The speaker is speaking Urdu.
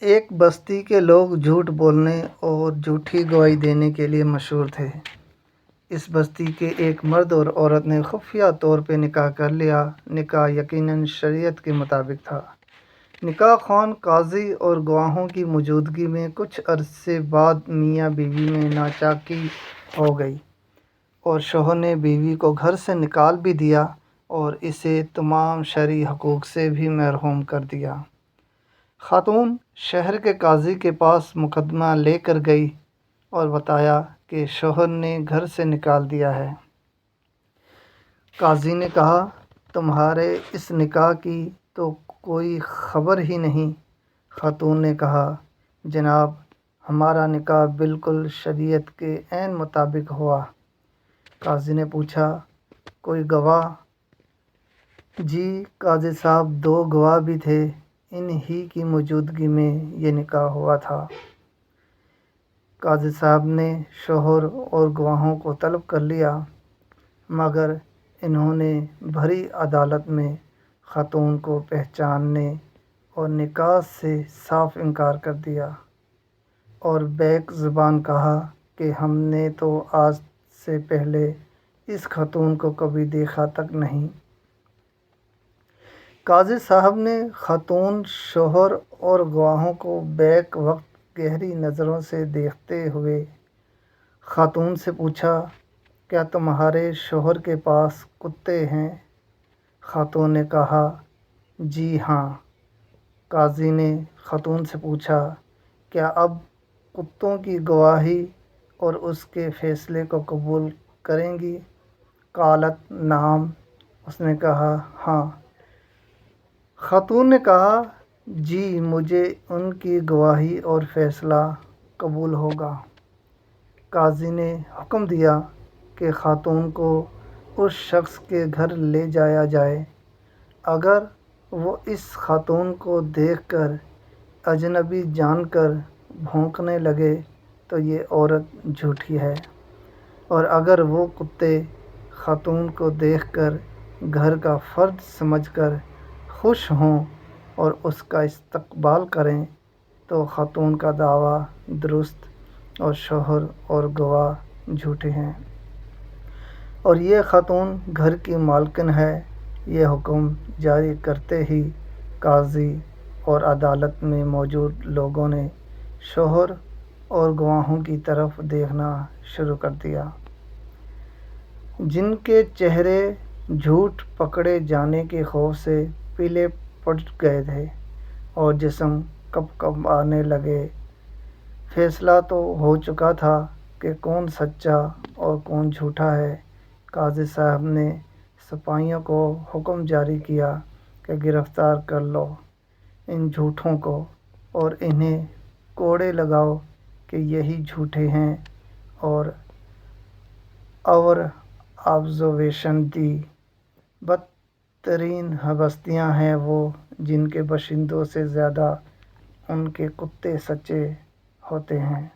ایک بستی کے لوگ جھوٹ بولنے اور جھوٹی گواہی دینے کے لیے مشہور تھے۔ اس بستی کے ایک مرد اور عورت نے خفیہ طور پہ نکاح کر لیا۔ نکاح یقیناً شریعت کے مطابق تھا۔ نکاح خوان، قاضی اور گواہوں کی موجودگی میں کچھ عرصے بعد میاں بیوی میں ناچاکی ہو گئی اور شوہر نے بیوی کو گھر سے نکال بھی دیا اور اسے تمام شرعی حقوق سے بھی محروم کر دیا۔ خاتون شہر کے قاضی کے پاس مقدمہ لے کر گئی اور بتایا کہ شوہر نے گھر سے نکال دیا ہے۔ قاضی نے کہا، تمہارے اس نکاح کی تو کوئی خبر ہی نہیں۔ خاتون نے کہا، جناب، ہمارا نکاح بالکل شریعت کے عین مطابق ہوا۔ قاضی نے پوچھا، کوئی گواہ؟ جی قاضی صاحب، 2 گواہ بھی تھے، ان ہی کی موجودگی میں یہ نکاح ہوا تھا۔ قاضی صاحب نے شوہر اور گواہوں کو طلب کر لیا، مگر انہوں نے بھری عدالت میں خاتون کو پہچاننے اور نکاح سے صاف انکار کر دیا اور بیک زبان کہا کہ ہم نے تو آج سے پہلے اس خاتون کو کبھی دیکھا تک نہیں۔ قاضی صاحب نے خاتون، شوہر اور گواہوں کو بیک وقت گہری نظروں سے دیکھتے ہوئے خاتون سے پوچھا، کیا تمہارے شوہر کے پاس کتے ہیں؟ خاتون نے کہا، جی ہاں۔ قاضی نے خاتون سے پوچھا، کیا اب کتوں کی گواہی اور اس کے فیصلے کو قبول کریں گی؟ قالت نعم، اس نے کہا، ہاں۔ خاتون نے کہا، جی مجھے ان کی گواہی اور فیصلہ قبول ہوگا۔ قاضی نے حکم دیا کہ خاتون کو اس شخص کے گھر لے جایا جائے۔ اگر وہ اس خاتون کو دیکھ کر اجنبی جان کر بھونکنے لگے تو یہ عورت جھوٹی ہے، اور اگر وہ کتے خاتون کو دیکھ کر گھر کا فرد سمجھ کر خوش ہوں اور اس کا استقبال کریں تو خاتون کا دعویٰ درست اور شوہر اور گواہ جھوٹے ہیں، اور یہ خاتون گھر کی مالکن ہے۔ یہ حکم جاری کرتے ہی قاضی اور عدالت میں موجود لوگوں نے شوہر اور گواہوں کی طرف دیکھنا شروع کر دیا، جن کے چہرے جھوٹ پکڑے جانے کے خوف سے پیلے پڑ گئے تھے اور جسم کپکپانے لگے۔ فیصلہ تو ہو چکا تھا کہ کون سچا اور کون جھوٹا ہے۔ قاضی صاحب نے سپاہیوں کو حکم جاری کیا کہ گرفتار کر لو ان جھوٹوں کو اور انہیں کوڑے لگاؤ کہ یہی جھوٹے ہیں، اور آبزرویشن دی۔ بدترین بستیاں ہیں وہ جن کے باشندوں سے زیادہ ان کے کتے سچے ہوتے ہیں۔